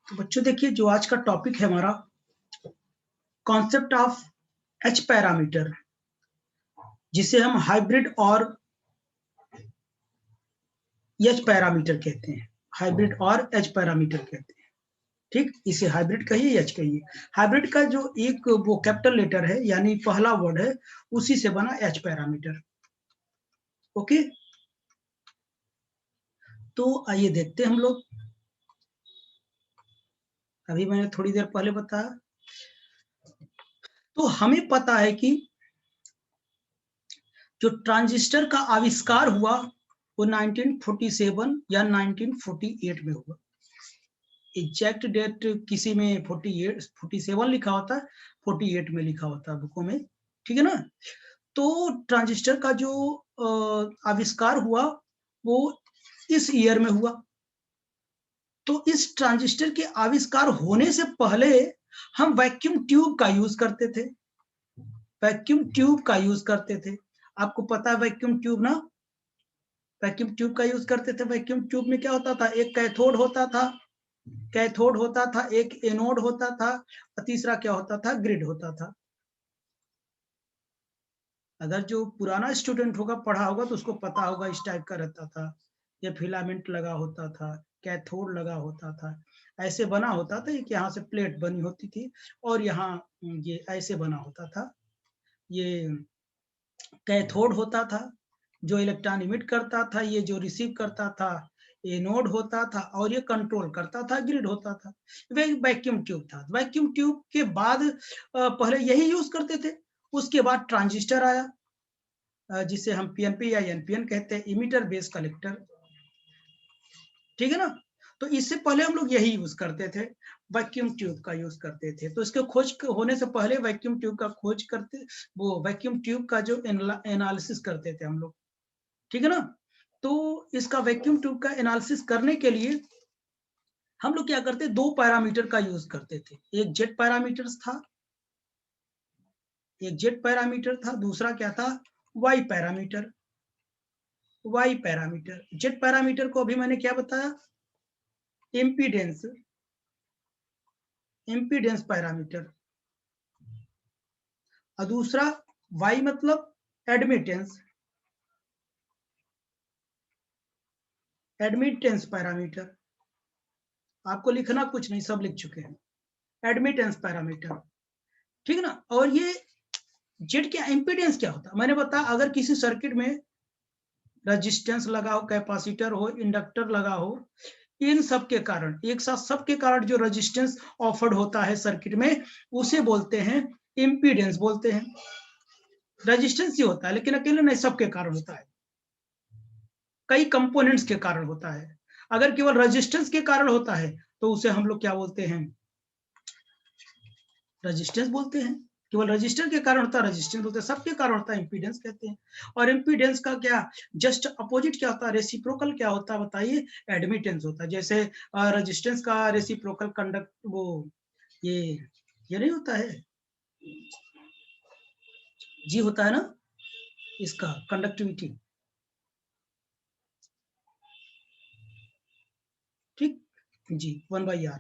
तो बच्चों देखिए, जो आज का टॉपिक है हमारा, कॉन्सेप्ट ऑफ एच पैरामीटर, जिसे हम हाइब्रिड और एच पैरामीटर कहते हैं। हाइब्रिड और एच पैरामीटर कहते हैं। ठीक, इसे हाइब्रिड कहिए, एच कहिए। हाइब्रिड का जो एक वो कैपिटल लेटर है, यानी पहला वर्ड है, उसी से बना एच पैरामीटर। ओके, तो आइए देखते हैं हम लोग। अभी मैंने थोड़ी देर पहले बताया, तो हमें पता है कि जो ट्रांजिस्टर का आविष्कार हुआ वो 1947 या 1948 में हुआ। एग्जैक्ट डेट किसी में 47 लिखा होता है, 48 में लिखा होता है बुकों में, ठीक है ना। तो ट्रांजिस्टर का जो आविष्कार हुआ वो इस ईयर में हुआ। तो इस ट्रांजिस्टर के आविष्कार होने से पहले हम वैक्यूम ट्यूब का यूज करते थे। वैक्यूम ट्यूब का यूज करते थे। आपको पता है वैक्यूम ट्यूब ना? वैक्यूम ट्यूब का यूज करते थे। वैक्यूम ट्यूब में क्या होता था? एक कैथोड होता था, एक एनोड होता था, और तीसरा क्या होता था? ग्रिड होता था। अगर जो पुराना स्टूडेंट होगा, पढ़ा होगा, तो उसको पता होगा इस टाइप का रहता था। ये फिलामेंट लगा होता था, कैथोड लगा होता था, ऐसे बना होता था। एक यहाँ से प्लेट बनी होती थी और यहाँ ये ऐसे बना होता था। ये कैथोड होता था जो इलेक्ट्रॉन इमिट करता था, ये जो रिसीव करता था एनोड होता था, और ये कंट्रोल करता था ग्रिड होता था। वैक्यूम ट्यूब था। वैक्यूम ट्यूब के बाद पहले यही यूज करते थे। उसके बाद ट्रांजिस्टर आया, जिसे हम पीएनपी या एनपीएन कहते हैं, इमिटर बेस कलेक्टर, ठीक है ना। तो इससे पहले हम लोग यही यूज करते थे, वैक्यूम ट्यूब का यूज करते थे। तो इसके खोज होने से पहले वैक्यूम ट्यूब का खोज करते, वो वैक्यूम ट्यूब का जो एनालिसिस करते थे हम लोग, ठीक है ना। तो इसका वैक्यूम ट्यूब का एनालिसिस करने के लिए हम लोग क्या करते, दो पैरामीटर का यूज करते थे। एक जेट पैरामीटर था, दूसरा क्या था? Y parameter. जेट पैरामीटर को अभी मैंने क्या बताया? Impedance parameter. और दूसरा वाई मतलब एडमिटेंस पैरामीटर। आपको लिखना कुछ नहीं, सब लिख चुके हैं। एडमिटेंस पैरामीटर, ठीक है ना। और ये जेड क्या, इम्पीडेंस क्या होता है मैंने बताया। अगर किसी सर्किट में रेजिस्टेंस लगा हो, कैपेसिटर हो, इंडक्टर लगा हो, इन सब के कारण, एक साथ सब के कारण जो रेजिस्टेंस ऑफर्ड होता है सर्किट में, उसे बोलते हैं इम्पीडेंस बोलते हैं। रेजिस्टेंस ही होता है, लेकिन अकेले नहीं, सबके कारण होता है, कई कंपोनेंट्स के कारण होता है। अगर केवल रेजिस्टेंस के कारण होता है तो उसे हम लोग क्या बोलते हैं? रेजिस्टेंस बोलते हैं। केवल रजिस्टर के कारण होता है, रेजिस्टेंस बोलते हैं। सबके कारण होता है, इम्पीडेंस कहते हैं। और इम्पीडेंस का क्या जस्ट अपोजिट क्या होता है? रेसिप्रोकल क्या होता है बताइए? एडमिटेंस होता है। जैसे रेजिस्टेंस का रेसिप्रोकल कंडक्ट, वो ये नहीं होता है, जी होता है ना, इसका कंडक्टिविटी, ठीक, जी 1/r।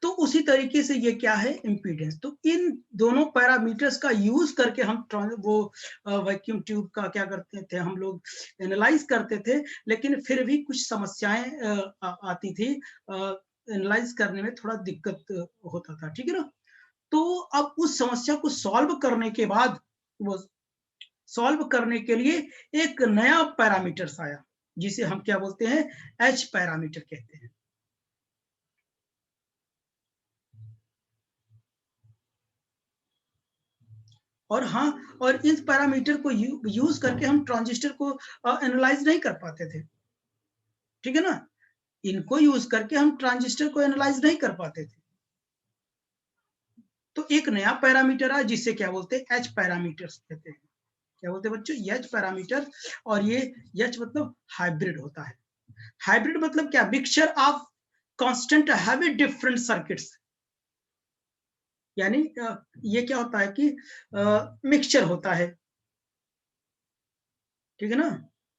तो उसी तरीके से ये क्या है? इम्पीडेंस। तो इन दोनों पैरामीटर्स का यूज करके हम वो वैक्यूम ट्यूब का क्या करते थे, हम लोग एनालाइज करते थे। लेकिन फिर भी कुछ समस्याएं आती थी, एनालाइज करने में थोड़ा दिक्कत होता था, ठीक है ना। तो अब उस समस्या को सॉल्व करने के बाद, वो सॉल्व करने के लिए एक नया पैरामीटर्स आया, जिसे हम क्या बोलते हैं? एच पैरामीटर कहते हैं। और हाँ, और इस पैरामीटर को यूज करके हम ट्रांजिस्टर को एनालाइज नहीं कर पाते थे, ठीक है ना। इनको यूज करके हम ट्रांजिस्टर को एनालाइज नहीं कर पाते थे। तो एक नया पैरामीटर है, जिससे क्या बोलते हैं? एच पैरामीटर्स कहते हैं। क्या बोलते हैं बच्चों? H parameter. और ये एच मतलब हाइब्रिड होता है। हाइब्रिड मतलब क्या? Mixture of constant heavy different circuits. यानी ये क्या होता है कि मिक्सचर होता है, ठीक है ना।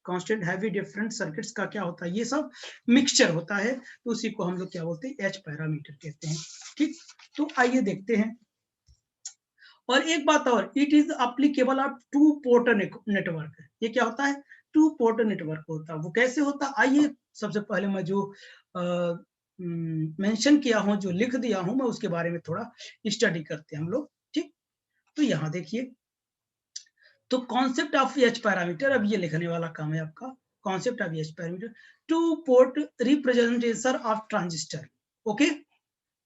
कांस्टेंट, हैवी, डिफरेंट सर्किट्स का क्या होता है, ये सब मिक्सचर होता है, तो उसी को हम लोग क्या बोलते हैं, एच पैरामीटर कहते हैं। ठीक, तो आइए देखते हैं। और एक बात और, it is applicable of two port network. ये क्या होता है, टू पोर्ट नेटवर्क होता है। वो कैसे होता है, आइए सबसे पहले मैं जो मेंशन किया हूं, जो लिख दिया हूं मैं, उसके बारे में थोड़ा स्टडी करते हैं हम लोग। ठीक, तो यहाँ देखिए, तो कॉन्सेप्ट ऑफ एच पैरामीटर, अब ये लिखने वाला काम है आपका। Concept of H parameter, two port representation of transistor. Okay,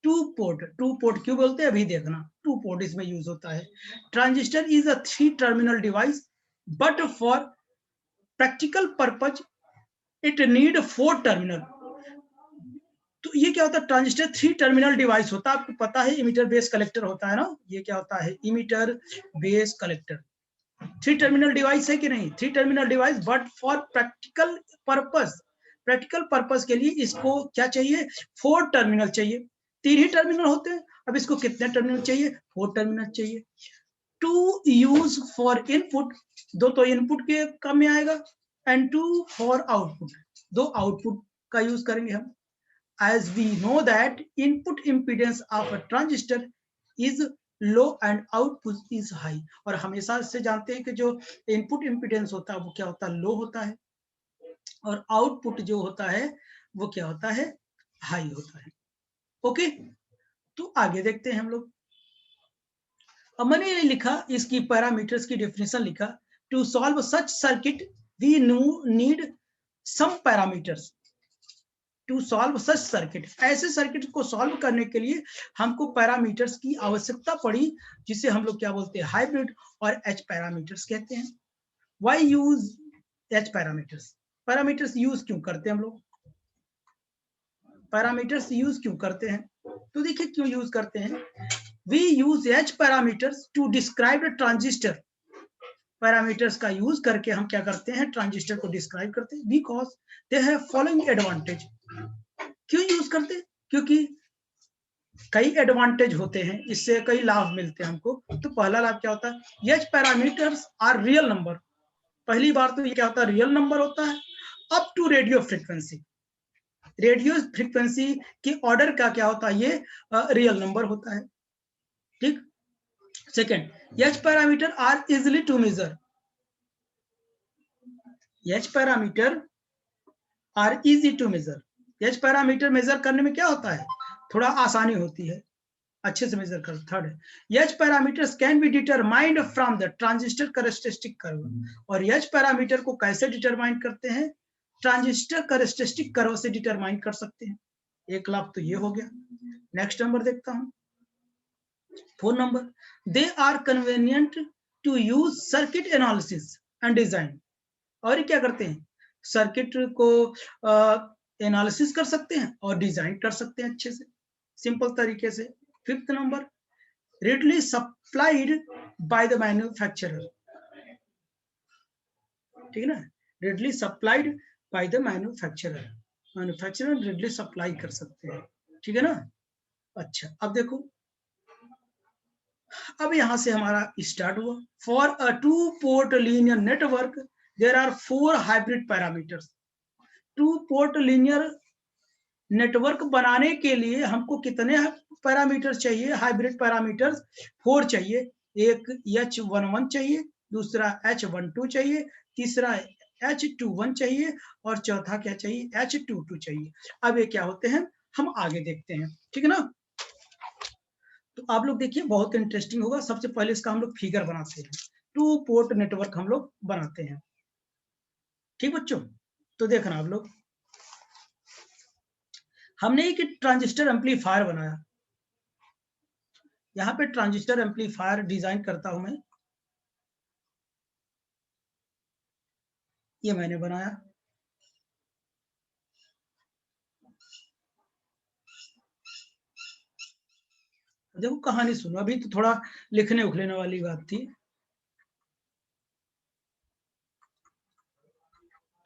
two port क्यों बोलते हैं, अभी देखना। टू पोर्ट इसमें यूज होता है। Transistor is a 3 terminal device, but for practical purpose it need 4 terminal. तो ये क्या होता है, ट्रांजिस्टर 3 टर्मिनल डिवाइस होता है। आपको पता है इमीटर बेस कलेक्टर होता है ना, ये क्या होता है, emitter base collector. 3 terminal device है कि नहीं, 3 terminal device, but for practical purpose, practical purpose के लिए इसको क्या चाहिए, 4 टर्मिनल चाहिए। 3 ही टर्मिनल होते हैं, अब इसको कितने टर्मिनल चाहिए, 4 टर्मिनल चाहिए। टू यूज फॉर इनपुट, 2 तो इनपुट के काम में आएगा, एंड 2 फॉर आउटपुट, 2 आउटपुट का यूज करेंगे हम। as we know that input impedance of a transistor is low and output is high। और हमेशा से जानते हैं कि जो इनपुट इम्पीडेंस होता है वो क्या होता है, लो होता है, और आउटपुट जो होता है वो क्या होता है, हाई होता है। ओके, तो आगे देखते हैं हम लोग। अब मैंने ये लिखा, इसकी पैरामीटर्स की डेफिनेशन लिखा, to solve such circuit we need some parameters. To solve such circuit, ऐसे सर्किट को सॉल्व करने के लिए हमको पैरामीटर्स की आवश्यकता पड़ी, जिसे हम लोग क्या बोलते हैं, हाइब्रिड और एच पैरामीटर्स कहते हैं। Why use H parameters, parameters use क्यों करते हैं हम लोग, पैरामीटर्स यूज क्यों करते हैं, तो देखिए क्यों यूज करते हैं। We use H parameters to describe transistor, parameters का यूज करके हम क्या करते हैं, ट्रांजिस्टर को डिस्क्राइब करते हैं, because they have following advantage. क्यों यूज करते हैं, क्योंकि कई एडवांटेज होते हैं, इससे कई लाभ मिलते हैं हमको। तो पहला लाभ क्या होता है, H parameters are real number. पहली बार तो ये क्या होता है, रियल नंबर होता है, up to radio frequency, radio frequency के ऑर्डर का क्या होता है, ये रियल नंबर होता है। ठीक, second, H parameter are easily to measure, H parameter are easy to measure. H parameter measure करने में क्या होता है, थोड़ा आसानी होती है, अच्छे से मेजर कर। Third, H parameters can be determined from the transistor characteristic curve. और एच पैरामीटर को कैसे डिटरमाइन करते हैं, ट्रांजिस्टर कैरेक्टरिस्टिक कर्व से डिटरमाइन कर सकते हैं। एक लाभ तो ये हो गया। नेक्स्ट नंबर देखता हूं, 4 number, they are convenient to use circuit analysis and design. और ये क्या करते हैं, सर्किट को एनालिसिस कर सकते हैं और डिजाइन कर सकते हैं अच्छे से, सिंपल तरीके से। 5th number, readily supplied by the manufacturer। ठीक है ना, readily supplied by the manufacturer, manufacturer readily supply कर सकते हैं। ठीक है ना, अच्छा अब देखो, अब यहां से हमारा स्टार्ट हुआ। For a 2 port linear network there are 4 hybrid parameters. 2 port linear network बनाने के लिए हमको कितने पैरामीटर्स चाहिए, हाइब्रिड पैरामीटर्स 4 चाहिए। एक H11 चाहिए, दूसरा H12 चाहिए, तीसरा H21 चाहिए, और चौथा क्या चाहिए, H22 चाहिए। अब ये क्या होते हैं, हम आगे देखते हैं। ठीक है ना, तो आप लोग देखिए, बहुत इंटरेस्टिंग होगा। सबसे पहले इसका हम लोग फिगर बनाते हैं, 2 पोर्ट नेटवर्क हम लोग बनाते हैं। ठीक बच्चों, तो देखना आप लोग, हमने एक ट्रांजिस्टर एम्पलीफायर बनाया। यहाँ पे ट्रांजिस्टर एम्पलीफायर डिजाइन करता हूं मैं, ये मैंने बनाया। देखो कहानी सुनो, अभी तो थोड़ा लिखने उखलेने वाली बात थी।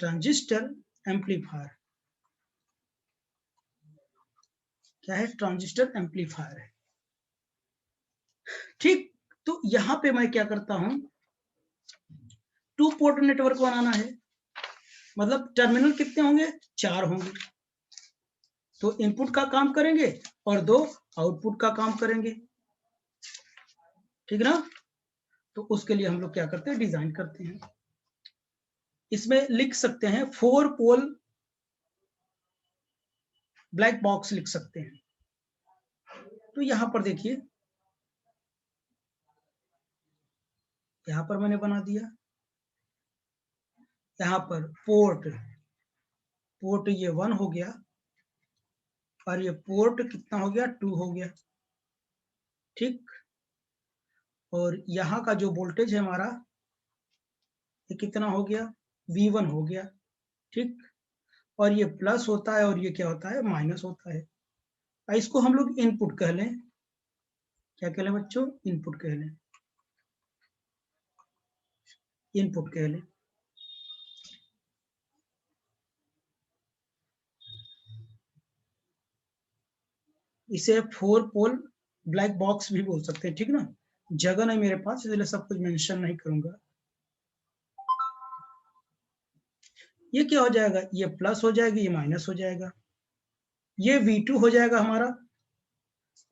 ट्रांजिस्टर एम्पलीफायर क्या है, ट्रांजिस्टर एम्पलीफायर है। ठीक, तो यहां पे मैं क्या करता हूं, 2 पोर्ट नेटवर्क बनाना है, मतलब टर्मिनल कितने होंगे, 4 होंगे। तो इनपुट का काम करेंगे और 2 आउटपुट का काम करेंगे, ठीक ना। तो उसके लिए हम लोग क्या करते हैं, डिजाइन करते हैं। इसमें लिख सकते हैं 4 पोल ब्लैक बॉक्स लिख सकते हैं। तो यहां पर देखिए, यहां पर मैंने बना दिया, यहां पर पोर्ट ये 1 हो गया और ये पोर्ट कितना हो गया, 2 हो गया, ठीक। और यहाँ का जो वोल्टेज है हमारा, ये कितना हो गया, V1 हो गया, ठीक। और ये प्लस होता है और ये क्या होता है, माइनस होता है। इसको हम लोग इनपुट कह लें, क्या कह लें बच्चों, इनपुट कह लें, इनपुट कह लें। इसे 4 पोल ब्लैक बॉक्स भी बोल सकते हैं, ठीक ना। जगह नहीं मेरे पास, इसलिए सब कुछ मेंशन नहीं करूंगा। ये क्या हो जाएगा, ये प्लस हो जाएगा, ये माइनस हो जाएगा, ये V2 हो जाएगा हमारा,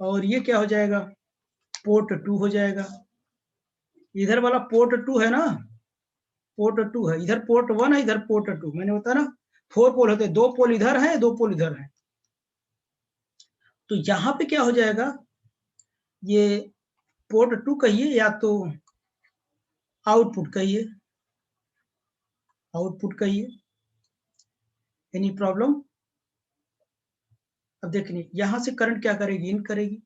और ये क्या हो जाएगा, पोर्ट 2 हो जाएगा। इधर वाला पोर्ट 2 है ना, पोर्ट 2 है, इधर पोर्ट 1 है, इधर पोर्ट 2। मैंने बताया ना 4 पोल होते हैं, 2 पोल इधर है, 2 पोल इधर है। तो यहां पे क्या हो जाएगा, ये पोर्ट 2 कहिए या तो आउटपुट कहिए, आउटपुट कहिए, एनी प्रॉब्लम। अब देखिए यहां से करंट क्या करेगी, इन करेगी,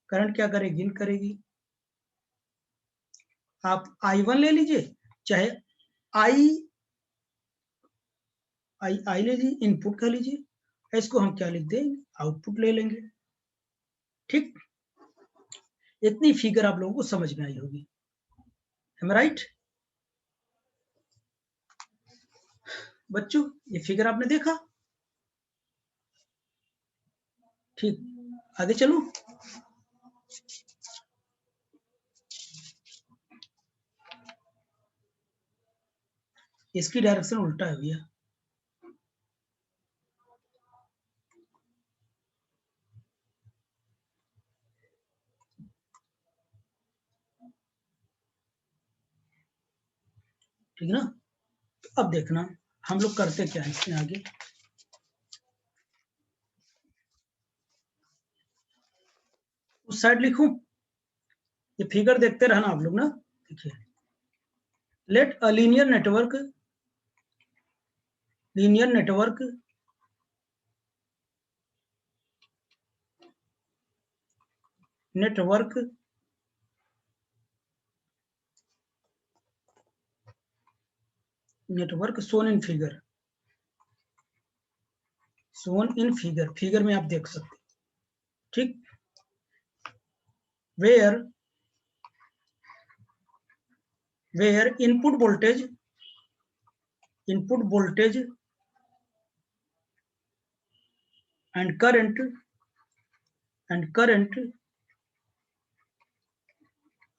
करंट क्या करेगी, इन करेगी। आप I1 ले लीजिए, चाहे आई आई ले लीजिए, इनपुट कर लीजिए, इसको हम क्या लिख देंगे, आउटपुट ले लेंगे, ठीक। इतनी फिगर आप लोगों को समझ में आई होगी, राइट बच्चों, ये फिगर आपने देखा, ठीक। आगे चलो, इसकी डायरेक्शन उल्टा है भैया, ठीक ना। अब देखना हम लोग करते क्या है इसमें आगे, उस साइड लिखूं, ये फिगर देखते रहना आप लोग ना। देखिए, let a linear network network network shown in figure, shown in figure, figure में आप देख सकते, ठीक। Where input voltage and current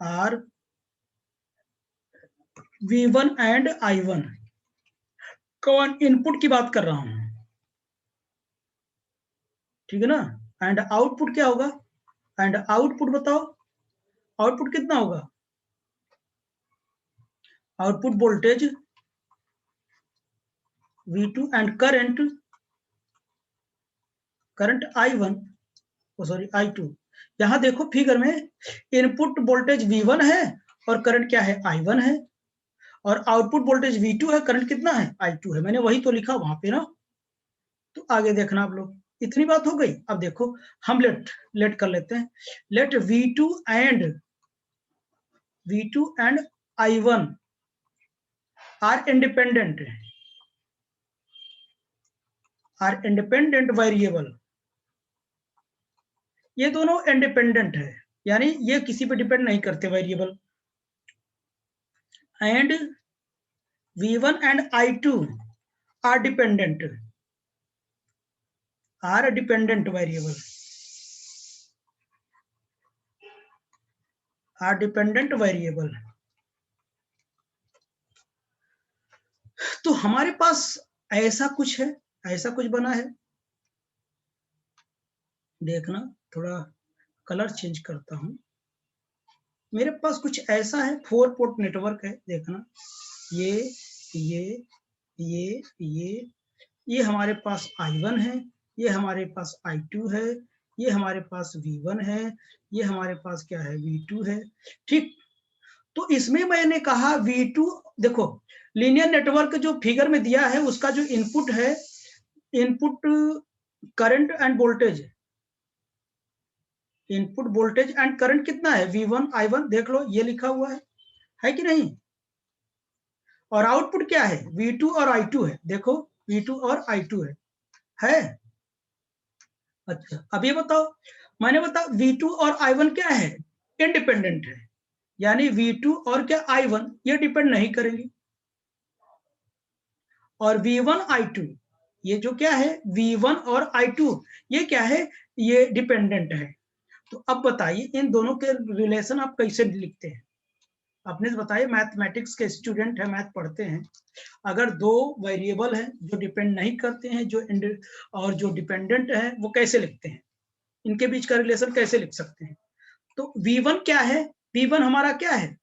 are V1 and I1, कौन इनपुट की बात कर रहा हूं, ठीक है ना। एंड आउटपुट क्या होगा, एंड आउटपुट बताओ, आउटपुट कितना होगा, output voltage V2 and current I1, sorry I2। यहां देखो फिगर में इनपुट वोल्टेज V1 है और करंट क्या है, I1 है, और आउटपुट वोल्टेज V2 है, करंट कितना है, I2 है। मैंने वही तो लिखा वहां पे ना। तो आगे देखना आप लोग, इतनी बात हो गई। अब देखो हम लेट कर लेते हैं, let V2 and I1 are independent variable. ये दोनों इंडिपेंडेंट है, यानी ये किसी पे डिपेंड नहीं करते variable. And V1 and I2 are dependent variable, तो हमारे पास ऐसा कुछ है, ऐसा कुछ बना है। देखना, थोड़ा कलर चेंज करता हूं। मेरे पास कुछ ऐसा है, 4 पोर्ट नेटवर्क है। देखना, ये ये ये हमारे पास I1 है, ये हमारे पास I2 है, ये हमारे पास V1 है, ये हमारे पास क्या है, V2 है। ठीक, तो इसमें मैंने कहा V2, देखो लीनियर नेटवर्क जो फिगर में दिया है उसका जो इनपुट है, input current end voltage, input voltage and current कितना है, V1 I1, देख लो ये लिखा हुआ है कि नहीं। और आउटपुट क्या है, V2 और I2 है। देखो V2 और I2 है। अच्छा, अब ये बताओ, मैंने बताया V2 और I1 क्या है, इंडिपेंडेंट है, यानी V2 और क्या I1 ये डिपेंड नहीं करेंगे। और V1 I2 ये जो क्या है, V1 और I2 ये क्या है, ये डिपेंडेंट है। तो अब बताइए इन दोनों के रिलेशन आप कैसे लिखते हैं। आपने बताइए, मैथमेटिक्स के स्टूडेंट है, मैथ पढ़ते हैं, अगर दो वेरिएबल हैं जो डिपेंड नहीं करते हैं, जो और जो डिपेंडेंट है, वो कैसे लिखते हैं, इनके बीच का रिलेशन कैसे लिख सकते हैं। तो V1 क्या है, V1 हमारा क्या है,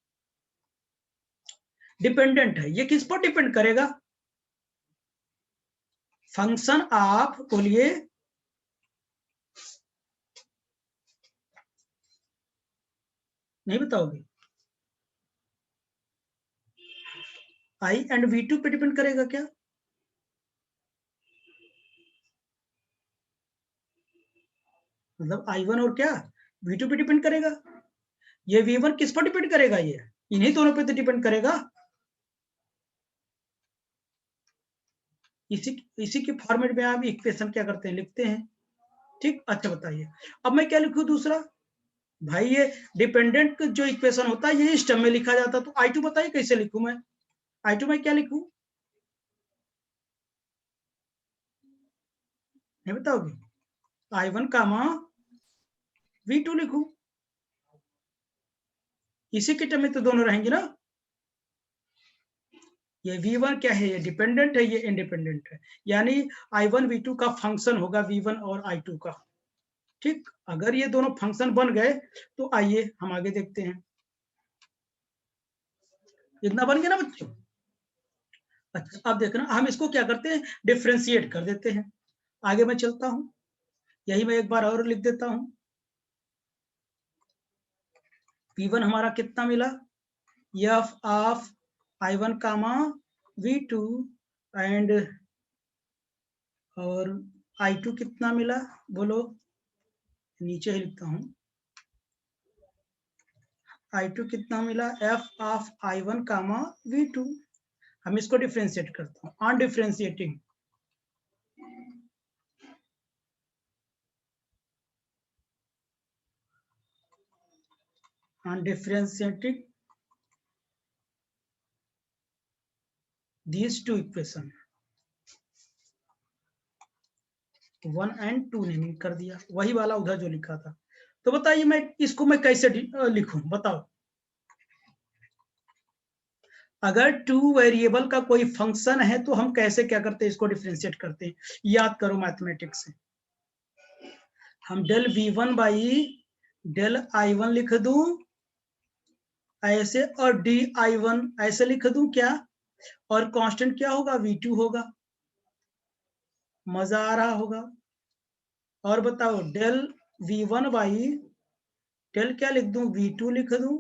डिपेंडेंट है। ये किस पर डिपेंड करेगा, फंक्शन आप बोलिए, नहीं बताओगे, I एंड V2 पे डिपेंड करेगा क्या, मतलब I1 और क्या V2 पे डिपेंड करेगा। ये V1 किस पर डिपेंड करेगा, ये इन्हीं दोनों पे तो डिपेंड करेगा। इसी के फॉर्मेट में आप इक्वेशन क्या करते हैं, लिखते हैं। ठीक, अच्छा बताइए, अब मैं क्या लिखूं दूसरा, भाई ये डिपेंडेंट जो इक्वेशन होता है ये इस टर्म में लिखा जाता, तो I2 बताइए कैसे लिखूं मैं, I2 में क्या लिखूं, नहीं बताओगे, I1 कामा V2 लिखूं, इसी के टर्म में तो दोनों रहेंगे ना। ये V1 क्या है, ये डिपेंडेंट है, ये इंडिपेंडेंट है, यानी I1 V2 का फंक्शन होगा V1 और I2 का। ठीक, अगर ये दोनों फंक्शन बन गए तो आइए हम आगे देखते हैं। इतना बन गया ना बच्चों। अच्छा, अब देखना, हम इसको क्या करते हैं, डिफ्रेंशिएट कर देते हैं। आगे मैं चलता हूं, यही मैं एक बार और लिख देता हूं। V1 हमारा कितना मिला, f of I1 comma V2 and, और I2 कितना मिला, बोलो, नीचे ही लिखता हूं, I2 कितना मिला, f of I1 comma V2। हम इसको डिफ्रेंशिएट करता हूं, on differentiating, on differentiating these two equation, 1 and 2 ने कर दिया, वही वाला उधर जो लिखा था। तो बताइए मैं इसको मैं कैसे लिखूं, बताओ। अगर टू वेरिएबल का कोई फंक्शन है तो हम कैसे क्या करते हैं, इसको डिफ्रेंशिएट करते हैं, याद करो मैथमेटिक्स से। हम del V1 by del I1 लिख दूं ऐसे, और dI1 ऐसे लिख दूं क्या, और कांस्टेंट क्या होगा, V2 होगा। मजा आ रहा होगा। और बताओ, डेल V1 बाई डेल क्या लिख दूं, V2 लिख दूं,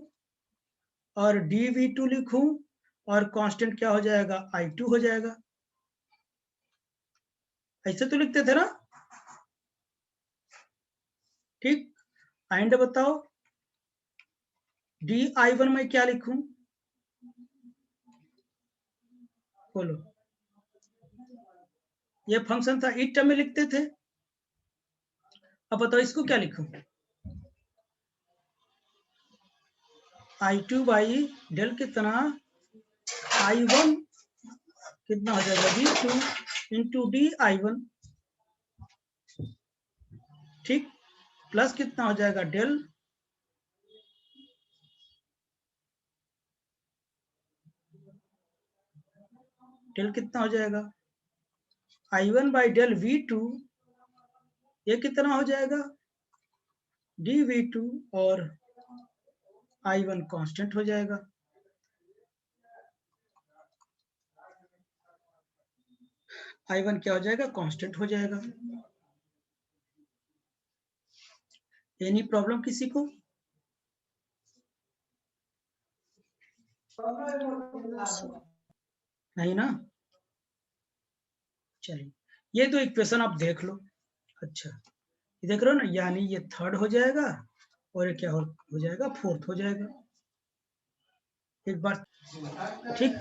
और dV2 लिखूं, और कांस्टेंट क्या हो जाएगा, I2 हो जाएगा। ऐसे तो लिखते थे ना। ठीक, एंड बताओ, dI1 में क्या लिखूं, बोलो। ये फंक्शन था, इस टर्म में लिखते थे। अब बताओ इसको क्या लिखूं, I2 बाई डेल कितना, I1 कितना हो जाएगा, V2 इंटू dI1। ठीक, प्लस कितना हो जाएगा, डेल डेल कितना हो जाएगा, I1 बाई डेल V2, ये कितना हो जाएगा dV2, और I1 कांस्टेंट हो जाएगा। I1 क्या हो जाएगा, कांस्टेंट हो जाएगा। एनी प्रॉब्लम किसी को? नहीं ना? चलिए, ये तो इक्वेशन आप देख लो। अच्छा, ये देख रहे हो ना, यानी ये थर्ड हो जाएगा और ये क्या हो जाएगा, फोर्थ हो जाएगा। एक बार ठीक,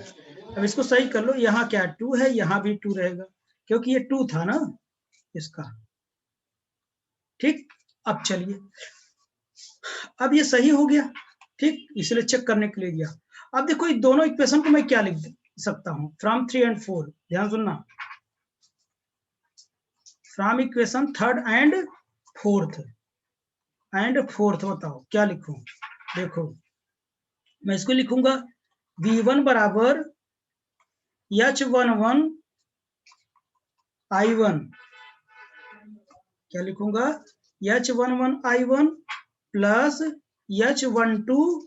अब इसको सही कर लो। यहाँ क्या 2 है, यहाँ भी 2 रहेगा, क्योंकि ये 2 था ना इसका। ठीक, अब चलिए, अब ये सही हो गया। ठीक, इसलिए चेक करने के लिए दिया। अब देखो, ये दोनों इक्वेशन को मैं क्या लिख सकता हूँ, फ्रॉम 3 and 4, ध्यान सुनना, from equation third and fourth, बताओ क्या लिखूं। देखो, मैं इसको लिखूंगा V1 बराबर H11 I1, क्या लिखूंगा, H11 I1 plus H12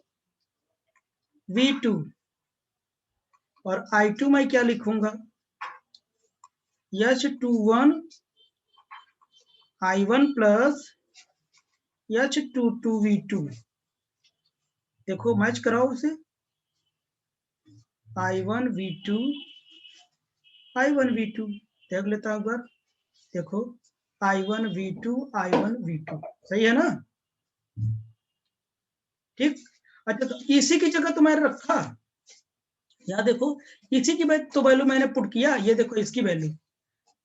V2, और I2 मैं क्या लिखूंगा, H21 I1 plus H22 V2। देखो मैच कराओ उसे, I1 V2 I1 V2, देख लेता हूं एक बार। देखो I1 V2 I1 V2, सही है ना? ठीक, अच्छा, तो इसी की जगह तो मैंने रखा, यहाँ देखो, इसी की तो वैल्यू मैंने पुट किया। ये देखो इसकी वैल्यू,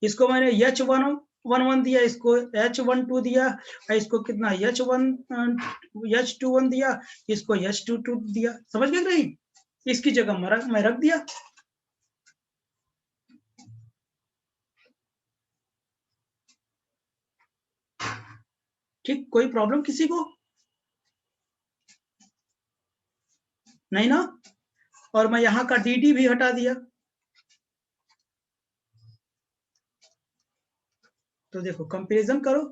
इसको मैंने H11 दिया, इसको H12 दिया, इसको कितना H21 दिया, इसको H22 दिया। समझ गए नहीं? इसकी जगह मैं रख दिया। ठीक, कोई प्रॉब्लम किसी को? नहीं ना? और मैं यहाँ का dd भी हटा दिया। तो देखो, कंपैरिजन करो,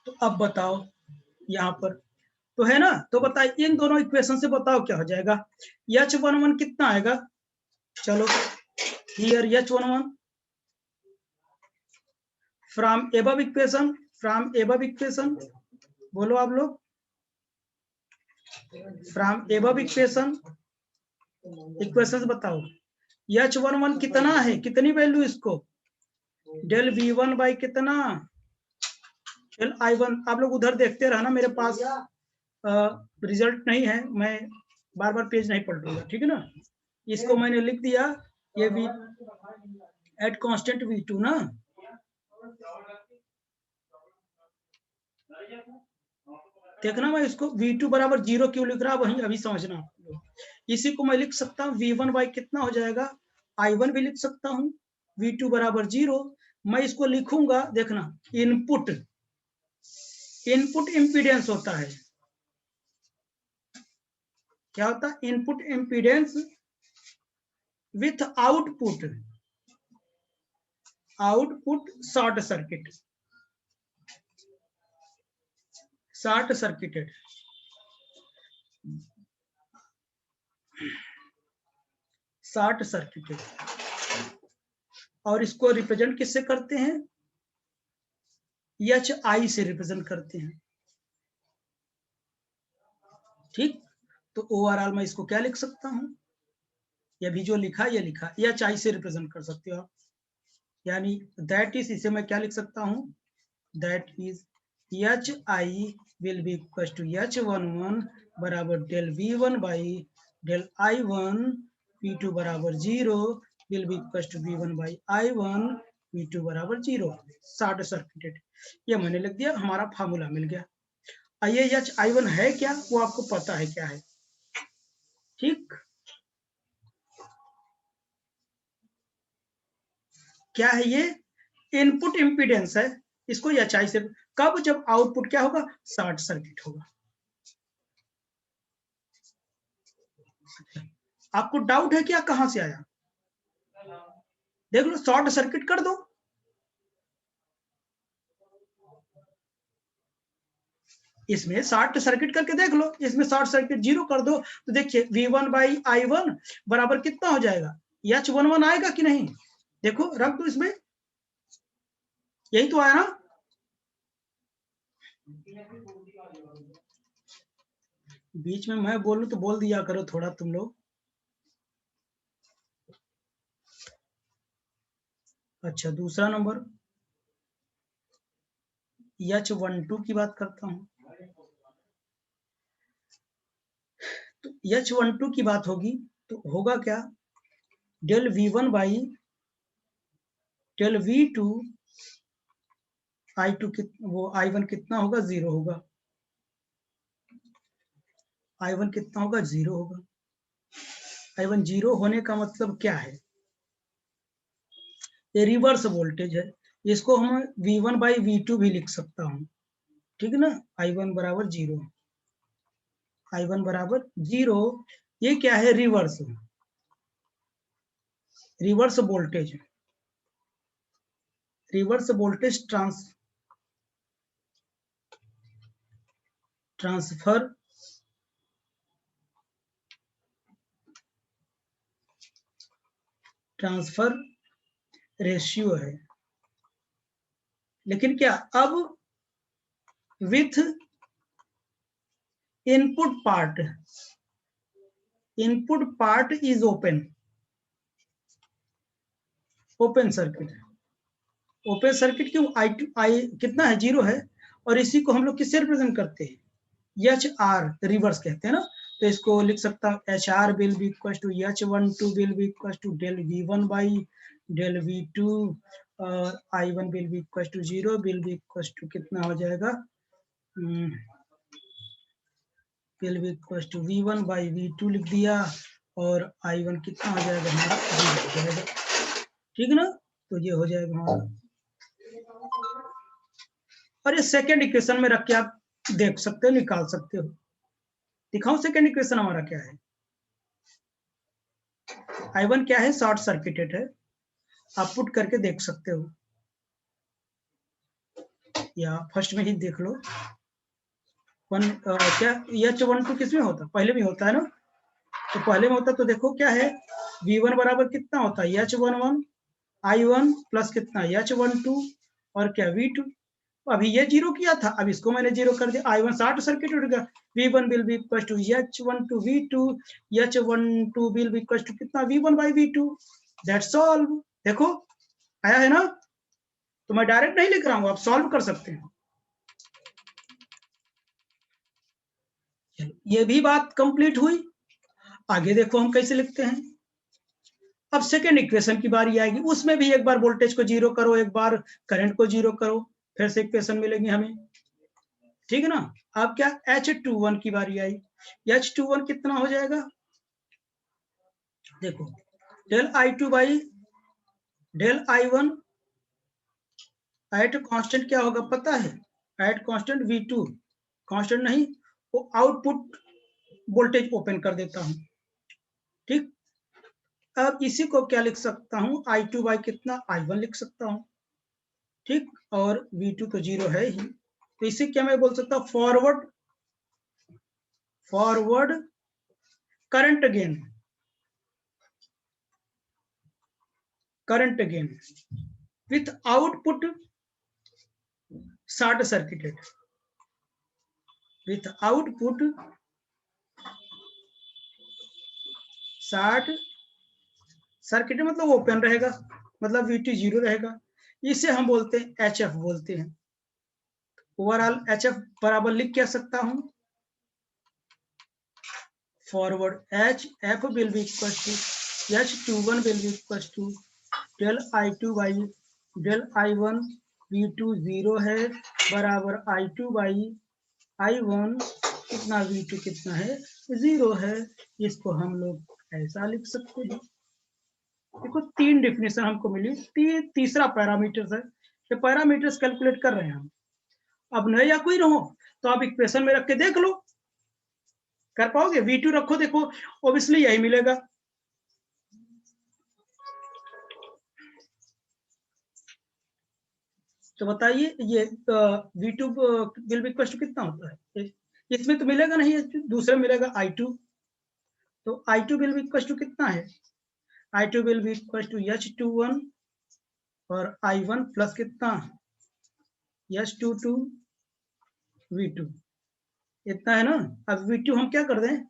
तो अब बताओ यहाँ पर तो है ना, तो बताइए इन दोनों इक्वेशन से बताओ क्या हो जाएगा। H11 कितना आएगा, चलो here H11 from above equation, बोलो आप लोग, फ्रॉम एबव इक्वेशन बताओ H11 कितना है, कितनी वैल्यू इसको, डेल V1 बाई कितना, डेल I1। आप लोग उधर देखते रहना, मेरे पास रिजल्ट नहीं है, मैं बार बार पेज नहीं पढ़ लूंगा, ठीक है ना? इसको मैंने लिख दिया, ये V एट कांस्टेंट V2 ना, देखना मैं इसको V2 बराबर 0 क्यों लिख रहा, वही अभी समझना। इसी को मैं लिख सकता हूँ V1 बाई कितना हो जाएगा, I1 भी लिख सकता हूँ, V2 बराबर 0। मैं इसको लिखूंगा, देखना, इनपुट इम्पीडेंस होता है, क्या होता है, input impedance with output short circuited, और इसको रिप्रेजेंट किससे करते हैं, HI से रिप्रेजेंट करते हैं। ठीक, तो ओवरऑल मैं इसको क्या लिख सकता हूं, ये भी जो लिखा, ये लिखा HI से रिप्रेजेंट कर सकते हो आप, यानी दैट इज, इसे मैं क्या लिख सकता हूं, that is HI will be equal to H11 बराबर del V1 by del I1, V2 बराबर 0 will be equal to V1 by I1, V2 बराबर 0, शॉर्ट सर्किटेड। ये मैंने लिख दिया, हमारा फार्मूला मिल गया। आइए, HI1 है क्या, वो आपको पता है क्या है। ठीक, क्या है ये, इनपुट इम्पीडेंस है, इसको HI से, कब, जब आउटपुट क्या होगा, शॉर्ट सर्किट होगा। आपको डाउट है क्या कहां से आया? देख लो, शॉर्ट सर्किट कर दो। इसमें शॉर्ट सर्किट करके देख लो, इसमें शॉर्ट सर्किट 0 कर दो तो देखिए V1/I1 बराबर कितना हो जाएगा? H11 आएगा कि नहीं? देखो रख दो इसमें, यही तो आया ना। बीच में मैं बोलूं तो बोल दिया करो थोड़ा तुम लोग। अच्छा, दूसरा नंबर H12 की बात करता हूं। तो H12 की बात होगी तो होगा क्या? Del V1 by del V2 I2 वो I1 कितना होगा? 0 होगा। I1 कितना होगा? 0 होगा। I1 0 होने का मतलब क्या है? ये रिवर्स वोल्टेज है, इसको हम V1/V2 भी लिख सकता हूँ, ठीक है ना। I1 बराबर 0, I1 बराबर 0। ये क्या है? Reverse, reverse voltage, reverse voltage transfer ratio है। लेकिन क्या अब with input part is open circuit. Open circuit क्यों? I कितना है? 0 है। और इसी को हम लोग किससे रिप्रेजेंट करते हैं? HR, रिवर्स कहते हैं ना। तो इसको लिख सकता हूँ HR will be equal to H12 will be equal to del V1 by del V2 और I1 will be equal to 0 will be equal to कितना हो जाएगा? Will be equal to V1 by V2 लिख दिया और I1 कितना हो जाएगा हमारा? 0 हो जाएगा, ठीक है ना। तो ये हो जाएगा हमारा, और ये सेकेंड इक्वेशन में रख के आप देख सकते हो, निकाल सकते हो। दिखाओ सेकेंड इक्वेशन हमारा क्या है। I1 क्या है? शॉर्ट सर्किटेड है, आप पुट करके देख सकते हो, या फर्स्ट में ही देख लो। क्या H12 किसमें होता? पहले भी होता है ना। तो पहले में होता तो देखो क्या है, V1 बराबर कितना होता है? H11 I1 प्लस कितना? H12 और क्या? V2। अभी ये 0 किया था, अब इसको मैंने 0 कर दिया। I1 शॉर्ट सर्किट हो गया। V1 will be equal to H12 V2, H12 will be equal to कितना? V1 by V2। That's all. देखो आया है ना। तो मैं डायरेक्ट नहीं लिख रहा हूँ, आप सॉल्व कर सकते हैं। ये भी बात कंप्लीट हुई। आगे देखो हम कैसे लिखते हैं। अब सेकेंड इक्वेशन की बारी आएगी, उसमें भी एक बार वोल्टेज को 0 करो, एक बार करंट को 0 करो, फिर से इक्वेशन मिलेगी हमें, ठीक है ना। अब क्या? H21 की बारी आई। H21 कितना हो जाएगा? देखो del I2 by del I1 at constant क्या होगा पता है? एट कांस्टेंट V2, कांस्टेंट नहीं, वो आउटपुट वोल्टेज ओपन कर देता हूं, ठीक। अब इसी को क्या लिख सकता हूं? I2 बाई कितना? I1 लिख सकता हूं, ठीक। और V2 तो 0 है ही, तो इसे क्या मैं बोल सकता हूं? Forward current gain with output short circuited, with output short circuit मतलब ओपन रहेगा, मतलब V2 0 रहेगा। इसे हम बोलते हैं HF बोलते हैं। ओवरऑल HF बराबर लिख क्या सकता हूं? Forward HF will be equal to H21 will be equal to del I2 by del I1 V2 0 है बराबर I2 बाई I1 कितना? V2 कितना है? 0 है। इसको हम लोग ऐसा लिख सकते हैं। देखो 3 डिफिनेशन हमको मिली, तीसरा पैरामीटर्स है। ये पैरामीटर्स कैलकुलेट कर रहे हैं हम। अब नहीं या कोई रहो तो आप इक्वेशन में रख के देख लो, कर पाओगे? V2 रखो, देखो ऑब्वियसली यही मिलेगा। तो बताइए ये V2 will be equal to कितना होता है? इसमें तो मिलेगा नहीं, दूसरे मिलेगा I2। तो I2 will be equal to कितना है? I2 will be equal to H21 और I1 प्लस कितना? H22 V2, इतना है ना। अब V2 हम क्या कर दें?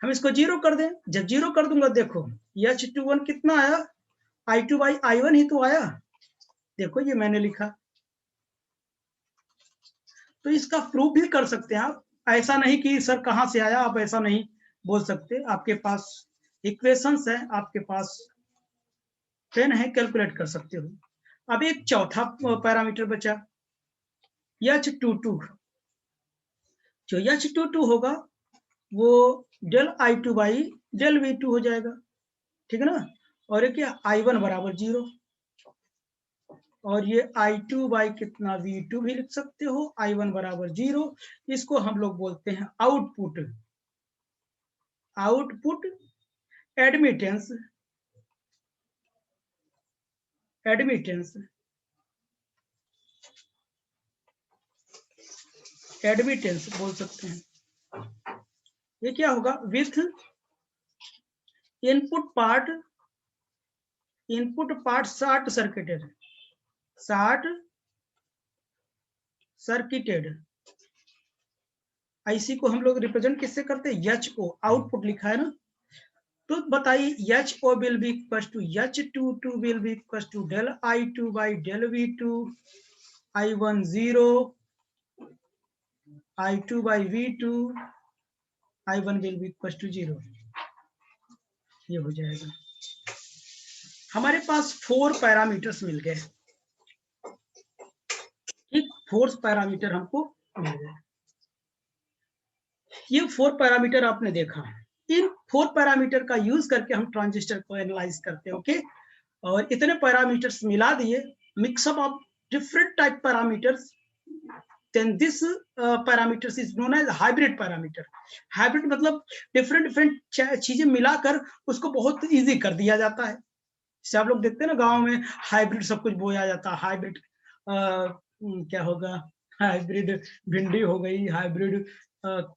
हम इसको 0 कर दें। जब 0 कर दूंगा, देखो H21 कितना आया? I2 बाई I1 ही तो आया। देखो ये मैंने लिखा। तो इसका प्रूफ भी कर सकते हैं आप। ऐसा नहीं कि सर कहाँ से आया, आप ऐसा नहीं बोल सकते। आपके पास इक्वेशंस है, आपके पास पेन है, कैलकुलेट कर सकते हो। अब एक चौथा पैरामीटर बचा, H22। जो H22 होगा वो del I2 by del V2 हो जाएगा, ठीक है ना। और ये क्या? I1 बराबर 0, और ये I2 बाई कितना? V2 भी लिख सकते हो, I1 बराबर 0। इसको हम लोग बोलते हैं output. Output admittance, admittance, admittance बोल सकते हैं। ये क्या होगा? With input part, input part short circuited, short circuited. IC को हम लोग रिप्रेजेंट किससे करते हैं? HO, आउटपुट लिखा है ना। तो बताइए HO will be equal to H22 will be equal to del I2 by del V2, I1 0, I2 by V2, I1 will be equal to 0। ये हो जाएगा। हमारे पास 4 पैरामीटर्स मिल गए, ठीक। 4 पैरामीटर हमको मिल गए। ये 4 पैरामीटर आपने देखा। इन 4 पैरामीटर का यूज करके हम ट्रांजिस्टर को एनालाइज करते हैं, ओके। और इतने पैरामीटर्स मिला दिए, mix up of different type parameters, then this parameters is known as hybrid parameter। hybrid मतलब डिफरेंट चीजें मिलाकर उसको बहुत इजी कर दिया जाता है। जैसे आप लोग देखते हैं ना गांव में हाइब्रिड सब कुछ बोया जाता है। हाइब्रिड क्या होगा? हाइब्रिड भिंडी हो गई, हाइब्रिड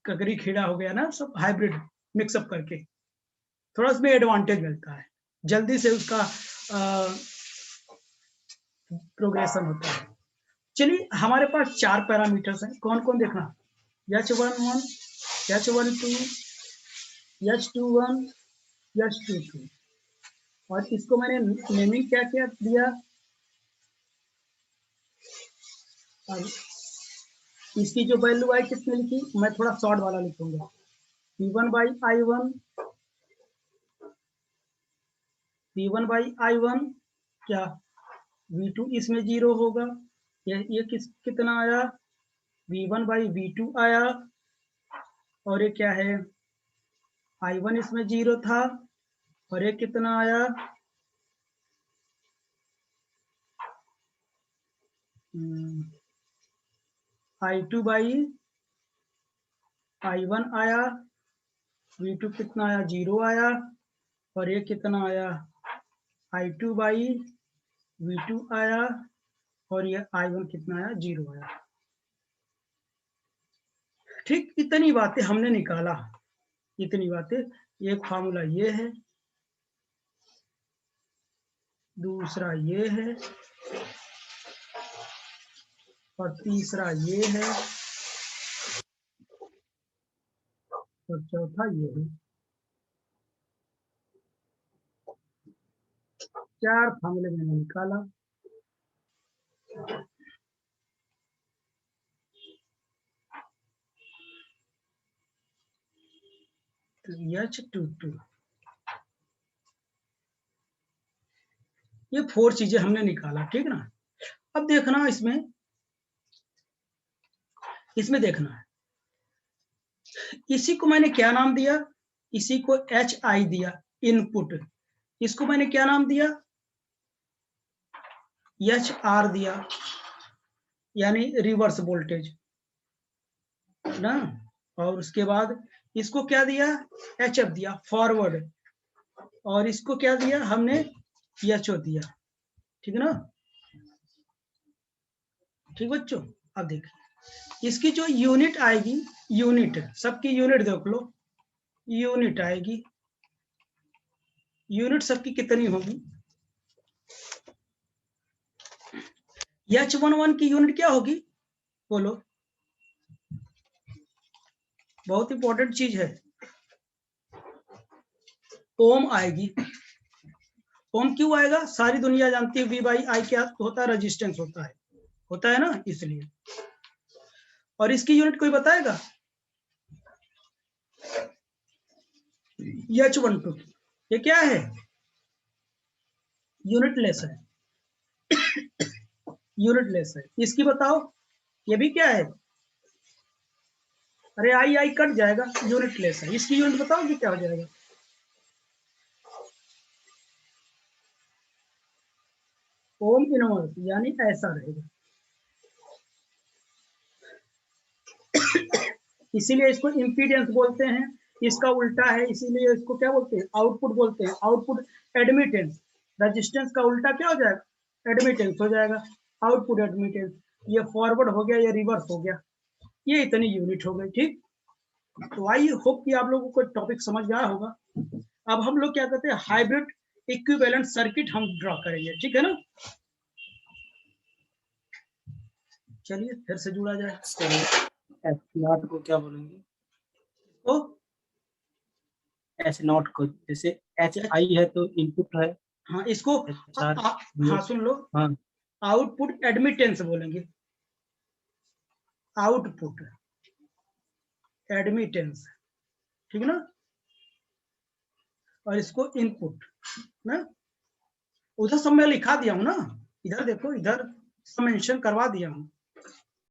ककड़ी खीरा हो गया ना, सब हाइब्रिड मिक्सअप करके थोड़ा उसमें एडवांटेज मिलता है, जल्दी से उसका प्रोग्रेशन होता है। चलिए हमारे पास 4 पैरामीटर्स हैं, कौन कौन देखना? H11, H12, H21, H22। और इसको मैंने नेमिंग क्या क्या दिया? और इसकी जो वैल्यू आई किसने लिखी? मैं थोड़ा शॉर्ट वाला लिखूंगा, P1 by I1, P1 by I1 क्या? V2 इसमें 0 होगा। ये कितना आया? V1 बाई V2 आया। और ये क्या है? I1 इसमें 0 था, और ये कितना आया? I2 बाई I1 आया, V2 कितना आया? 0 आया। और ये कितना आया? I2 बाई V2 आया, और ये I1 कितना आया? 0 आया। ठीक, इतनी बातें हमने निकाला, इतनी बातें। एक फार्मूला ये है, दूसरा ये है, और तीसरा ये है, और चौथा ये है। 4 फार्मूले मैंने निकाला। H22, ये 4 चीजें हमने निकाला, ठीक ना। अब देखना इसमें देखना है, इसी को मैंने क्या नाम दिया? इसी को HI दिया, इनपुट। इसको मैंने क्या नाम दिया? HR दिया, यानी रिवर्स वोल्टेज ना। और उसके बाद इसको क्या दिया, HF दिया फॉरवर्ड, और इसको क्या दिया हमने, HO दिया। ठीक है ना, ठीक बच्चों। अब देखिए इसकी जो यूनिट आएगी, यूनिट सबकी यूनिट देख लो, यूनिट आएगी, यूनिट सबकी कितनी होगी, H11 की यूनिट क्या होगी बोलो, बहुत इंपॉर्टेंट चीज है, ओम आएगी। ओम क्यों आएगा, सारी दुनिया जानती है V/I क्या होता है, रेजिस्टेंस होता है ना, इसलिए। और इसकी यूनिट कोई बताएगा, H12 ये क्या है, यूनिटलेस है, यूनिटलेस है। इसकी बताओ, ये भी क्या है, अरे आई कट जाएगा, यूनिटलेस है। इसकी यूनिट बताओ कि क्या हो जाएगा, ओम इनवर्स, यानी ऐसा रहेगा। इसीलिए इसको इम्पीडेंस बोलते हैं, इसका उल्टा है, इसीलिए इसको क्या बोलते हैं, आउटपुट बोलते हैं। आउटपुट एडमिटेंस, रेजिस्टेंस का उल्टा क्या हो जाएगा, एडमिटेंस हो जाएगा, आउटपुट एडमिटेंस। ये फॉरवर्ड हो गया, ये रिवर्स हो गया, ये इतनी यूनिट हो गई। ठीक, तो आई होप कि आप लोगों को टॉपिक समझ में आया होगा। अब हम लोग क्या करते हैं, हाइब्रिड इक्विवेलेंट सर्किट हम ड्रॉ करेंगे, ठीक है ना। चलिए फिर से जुड़ा जाए। S0 को क्या बोलेंगे, तो S0 को, जैसे HI है तो इनपुट है, हाँ इसको हाँ सुन लो, हाँ आउटपुट एडमिटेंस बोलेंगे, आउटपुट एडमिटेंस, ठीक है ना। और इसको इनपुट ना, उधर सब मैं लिखा दिया हूं ना, इधर देखो, इधर सब मेंशन करवा दिया हूं।